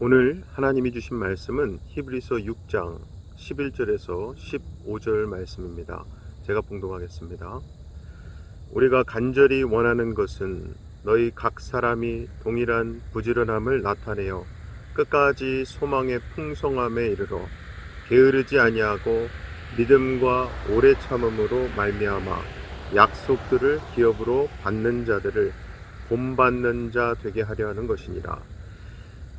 오늘 하나님이 주신 말씀은 히브리서 6장 11절에서 15절 말씀입니다. 제가 봉독하겠습니다. 우리가 간절히 원하는 것은 너희 각 사람이 동일한 부지런함을 나타내어 끝까지 소망의 풍성함에 이르러 게으르지 아니하고 믿음과 오래 참음으로 말미암아 약속들을 기업으로 받는 자들을 본받는 자 되게 하려 하는 것이니라.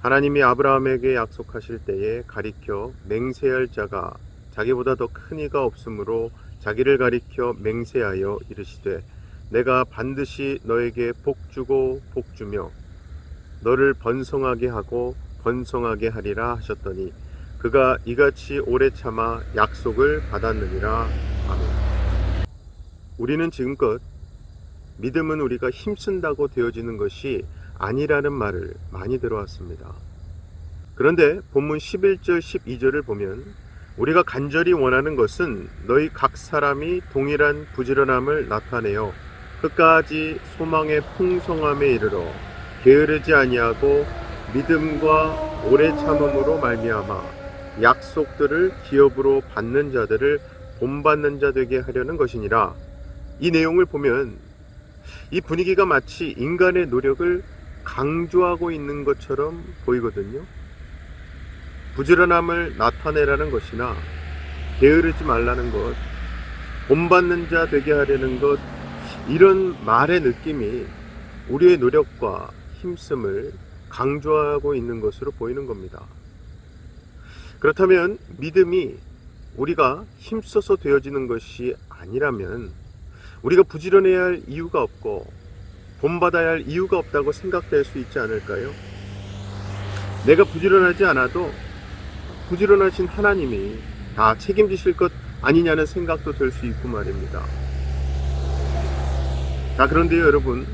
하나님이 아브라함에게 약속하실 때에 가리켜 맹세할 자가 자기보다 더 큰 이가 없으므로 자기를 가리켜 맹세하여 이르시되 내가 반드시 너에게 복주고 복주며 너를 번성하게 하고 번성하게 하리라 하셨더니 그가 이같이 오래 참아 약속을 받았느니라. 아멘. 우리는 지금껏 믿음은 우리가 힘쓴다고 되어지는 것이 아니라는 말을 많이 들어왔습니다. 그런데 본문 11절 12절을 보면 우리가 간절히 원하는 것은 너희 각 사람이 동일한 부지런함을 나타내어 끝까지 소망의 풍성함에 이르러 게으르지 아니하고 믿음과 오래 참음으로 말미암아 약속들을 기업으로 받는 자들을 본받는 자 되게 하려는 것이니라. 이 내용을 보면 이 분위기가 마치 인간의 노력을 강조하고 있는 것처럼 보이거든요. 부지런함을 나타내라는 것이나 게으르지 말라는 것, 본받는 자 되게 하려는 것, 이런 말의 느낌이 우리의 노력과 힘씀을 강조하고 있는 것으로 보이는 겁니다. 그렇다면 믿음이 우리가 힘써서 되어지는 것이 아니라면 우리가 부지런해야 할 이유가 없고 본받아야 할 이유가 없다고 생각될 수 있지 않을까요? 내가 부지런하지 않아도 부지런하신 하나님이 다 책임지실 것 아니냐는 생각도 들 수 있고 말입니다. 자, 그런데요 여러분,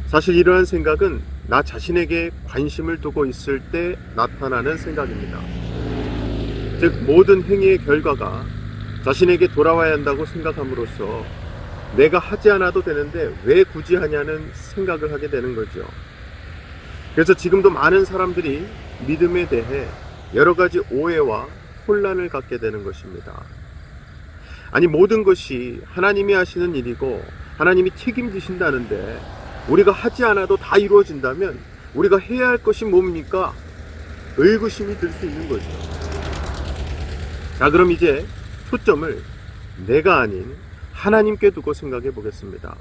사실 이러한 생각은 나 자신에게 관심을 두고 있을 때 나타나는 생각입니다. 즉 모든 행위의 결과가 자신에게 돌아와야 한다고 생각함으로써 내가 하지 않아도 되는데 왜 굳이 하냐는 생각을 하게 되는 거죠. 그래서 지금도 많은 사람들이 믿음에 대해 여러 가지 오해와 혼란을 갖게 되는 것입니다. 아니, 모든 것이 하나님이 하시는 일이고 하나님이 책임지신다는데 우리가 하지 않아도 다 이루어진다면 우리가 해야 할 것이 뭡니까? 의구심이 들 수 있는 거죠. 자, 그럼 이제 초점을 내가 아닌 하나님께 두고 생각해 보겠습니다.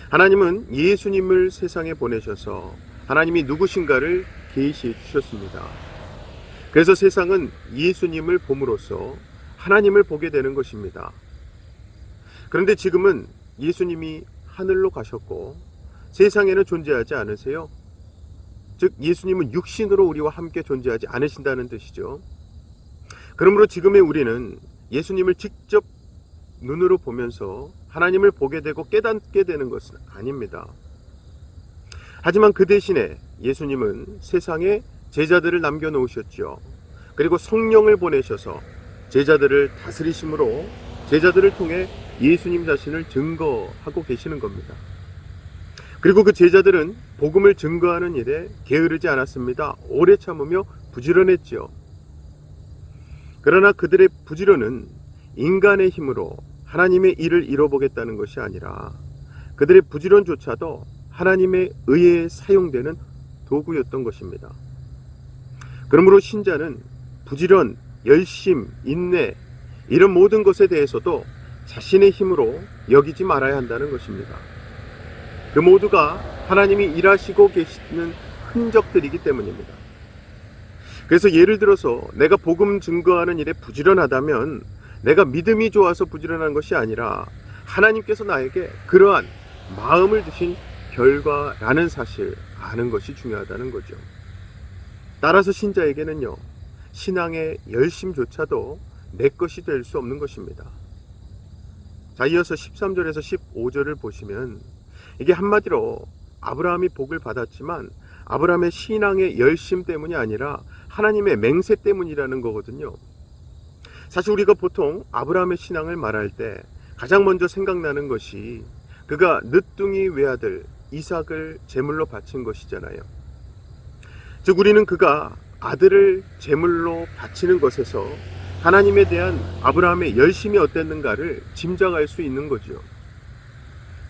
하나님은 예수님을 세상에 보내셔서 하나님이 누구신가를 계시해 주셨습니다. 그래서 세상은 예수님을 봄으로써 하나님을 보게 되는 것입니다. 그런데 지금은 예수님이 하늘로 가셨고 세상에는 존재하지 않으세요. 즉 예수님은 육신으로 우리와 함께 존재하지 않으신다는 뜻이죠. 그러므로 지금의 우리는 예수님을 직접 눈으로 보면서 하나님을 보게 되고 깨닫게 되는 것은 아닙니다. 하지만 그 대신에 예수님은 세상에 제자들을 남겨놓으셨죠. 그리고 성령을 보내셔서 제자들을 다스리심으로 제자들을 통해 예수님 자신을 증거하고 계시는 겁니다. 그리고 그 제자들은 복음을 증거하는 일에 게으르지 않았습니다. 오래 참으며 부지런했죠. 그러나 그들의 부지런은 인간의 힘으로 하나님의 일을 이뤄보겠다는 것이 아니라 그들의 부지런조차도 하나님의 의에 사용되는 도구였던 것입니다. 그러므로 신자는 부지런, 열심, 인내 이런 모든 것에 대해서도 자신의 힘으로 여기지 말아야 한다는 것입니다. 그 모두가 하나님이 일하시고 계시는 흔적들이기 때문입니다. 그래서 예를 들어서 내가 복음 증거하는 일에 부지런하다면 내가 믿음이 좋아서 부지런한 것이 아니라 하나님께서 나에게 그러한 마음을 주신 결과라는 사실 아는 것이 중요하다는 거죠. 따라서 신자에게는요, 신앙의 열심조차도 내 것이 될 수 없는 것입니다. 자, 이어서 13절에서 15절을 보시면 이게 한마디로 아브라함이 복을 받았지만 아브라함의 신앙의 열심 때문이 아니라 하나님의 맹세 때문이라는 거거든요. 사실 우리가 보통 아브라함의 신앙을 말할 때 가장 먼저 생각나는 것이 그가 늦둥이 외아들 이삭을 제물로 바친 것이잖아요. 즉 우리는 그가 아들을 제물로 바치는 것에서 하나님에 대한 아브라함의 열심이 어땠는가를 짐작할 수 있는 거죠.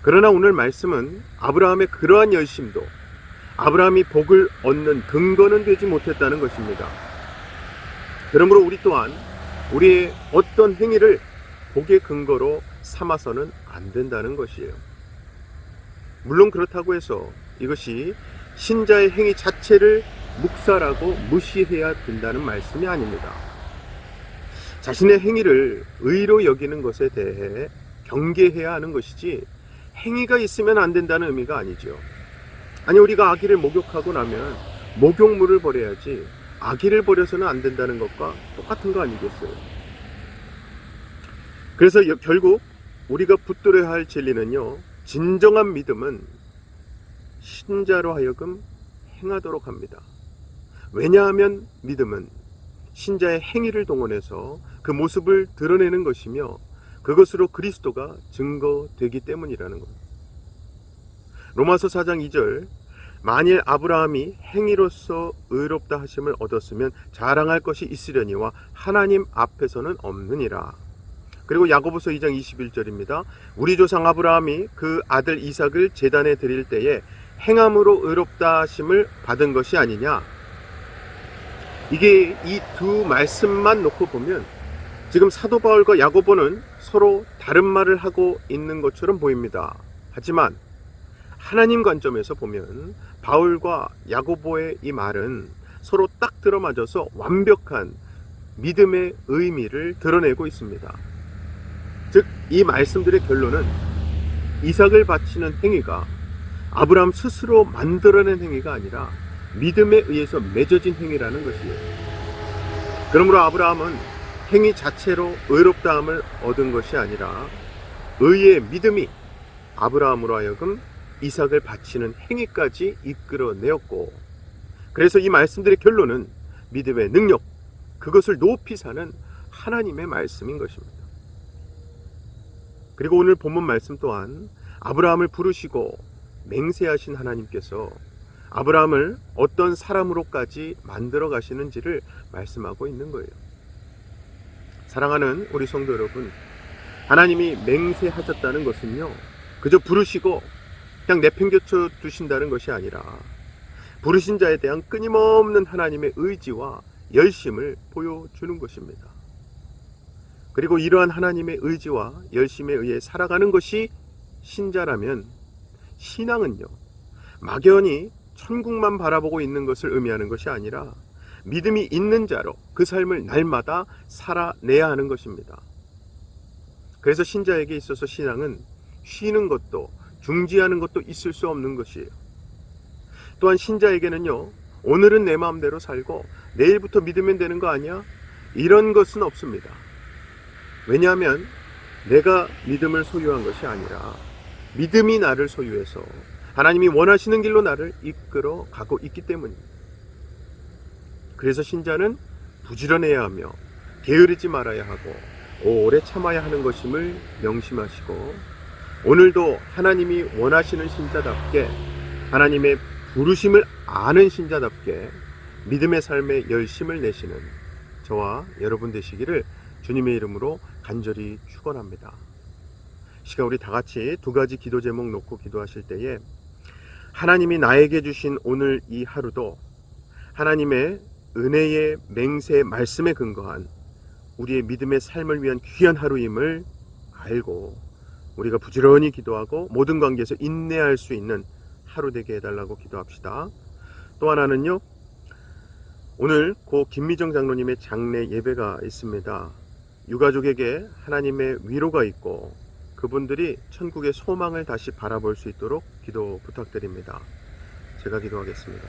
그러나 오늘 말씀은 아브라함의 그러한 열심도 아브라함이 복을 얻는 근거는 되지 못했다는 것입니다. 그러므로 우리 또한 우리의 어떤 행위를 복의 근거로 삼아서는 안 된다는 것이에요. 물론 그렇다고 해서 이것이 신자의 행위 자체를 묵살하고 무시해야 된다는 말씀이 아닙니다. 자신의 행위를 의로 여기는 것에 대해 경계해야 하는 것이지 행위가 있으면 안 된다는 의미가 아니죠. 아니, 우리가 아기를 목욕하고 나면 목욕물을 버려야지 아기를 버려서는 안 된다는 것과 똑같은 거 아니겠어요? 그래서 결국 우리가 붙들어야 할 진리는요, 진정한 믿음은 신자로 하여금 행하도록 합니다. 왜냐하면 믿음은 신자의 행위를 동원해서 그 모습을 드러내는 것이며 그것으로 그리스도가 증거되기 때문이라는 겁니다. 로마서 4장 2절, 만일 아브라함이 행위로서 의롭다 하심을 얻었으면 자랑할 것이 있으려니와 하나님 앞에서는 없느니라. 그리고 야고보서 2장 21절입니다. 우리 조상 아브라함이 그 아들 이삭을 제단에 드릴 때에 행함으로 의롭다 하심을 받은 것이 아니냐. 이게 이 두 말씀만 놓고 보면 지금 사도 바울과 야고보는 서로 다른 말을 하고 있는 것처럼 보입니다. 하지만 하나님 관점에서 보면 바울과 야고보의 이 말은 서로 딱 들어맞아서 완벽한 믿음의 의미를 드러내고 있습니다. 즉, 이 말씀들의 결론은 이삭을 바치는 행위가 아브라함 스스로 만들어낸 행위가 아니라 믿음에 의해서 맺어진 행위라는 것이에요. 그러므로 아브라함은 행위 자체로 의롭다함을 얻은 것이 아니라 의의 믿음이 아브라함으로 하여금 이삭을 바치는 행위까지 이끌어내었고, 그래서 이 말씀들의 결론은 믿음의 능력, 그것을 높이 사는 하나님의 말씀인 것입니다. 그리고 오늘 본문 말씀 또한 아브라함을 부르시고 맹세하신 하나님께서 아브라함을 어떤 사람으로까지 만들어 가시는지를 말씀하고 있는 거예요. 사랑하는 우리 성도 여러분, 하나님이 맹세하셨다는 것은요, 그저 부르시고 그냥 내팽개쳐 두신다는 것이 아니라 부르신 자에 대한 끊임없는 하나님의 의지와 열심을 보여주는 것입니다. 그리고 이러한 하나님의 의지와 열심에 의해 살아가는 것이 신자라면, 신앙은요, 막연히 천국만 바라보고 있는 것을 의미하는 것이 아니라 믿음이 있는 자로 그 삶을 날마다 살아내야 하는 것입니다. 그래서 신자에게 있어서 신앙은 쉬는 것도 중지하는 것도 있을 수 없는 것이에요. 또한 신자에게는요, 오늘은 내 마음대로 살고 내일부터 믿으면 되는 거 아니야? 이런 것은 없습니다. 왜냐하면 내가 믿음을 소유한 것이 아니라 믿음이 나를 소유해서 하나님이 원하시는 길로 나를 이끌어 가고 있기 때문입니다. 그래서 신자는 부지런해야 하며 게으르지 말아야 하고 오래 참아야 하는 것임을 명심하시고, 오늘도 하나님이 원하시는 신자답게, 하나님의 부르심을 아는 신자답게 믿음의 삶에 열심을 내시는 저와 여러분 되시기를 주님의 이름으로 간절히 축원합니다. 시간 우리 다 같이 두 가지 기도 제목 놓고 기도하실 때에 하나님이 나에게 주신 오늘 이 하루도 하나님의 은혜의 맹세 말씀에 근거한 우리의 믿음의 삶을 위한 귀한 하루임을 알고 우리가 부지런히 기도하고 모든 관계에서 인내할 수 있는 하루 되게 해달라고 기도합시다. 또 하나는요, 오늘 고 김미정 장로님의 장례 예배가 있습니다. 유가족에게 하나님의 위로가 있고 그분들이 천국의 소망을 다시 바라볼 수 있도록 기도 부탁드립니다. 제가 기도하겠습니다.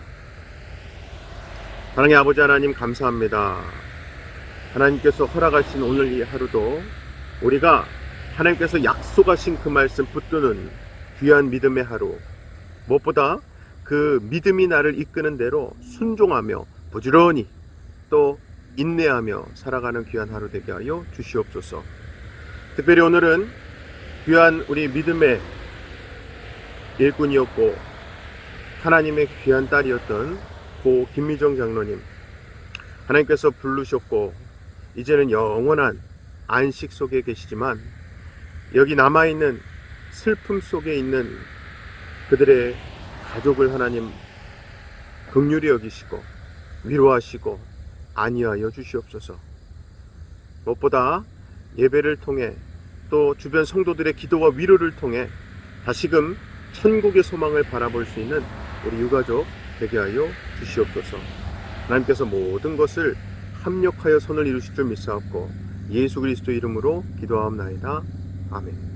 사랑의 아버지 하나님, 감사합니다. 하나님께서 허락하신 오늘 이 하루도 우리가 하나님께서 약속하신 그 말씀 붙드는 귀한 믿음의 하루, 무엇보다 그 믿음이 나를 이끄는 대로 순종하며 부지런히 또 인내하며 살아가는 귀한 하루 되게 하여 주시옵소서. 특별히 오늘은 귀한 우리 믿음의 일꾼이었고 하나님의 귀한 딸이었던 고 김미정 장로님, 하나님께서 부르셨고 이제는 영원한 안식 속에 계시지만 여기 남아있는 슬픔 속에 있는 그들의 가족을 하나님 긍휼히 여기시고 위로하시고 안위하여 주시옵소서. 무엇보다 예배를 통해 또 주변 성도들의 기도와 위로를 통해 다시금 천국의 소망을 바라볼 수 있는 우리 유가족 되게 하여 주시옵소서. 하나님께서 모든 것을 합력하여 선을 이루실 줄 믿사옵고 예수 그리스도 이름으로 기도하옵나이다. 아멘.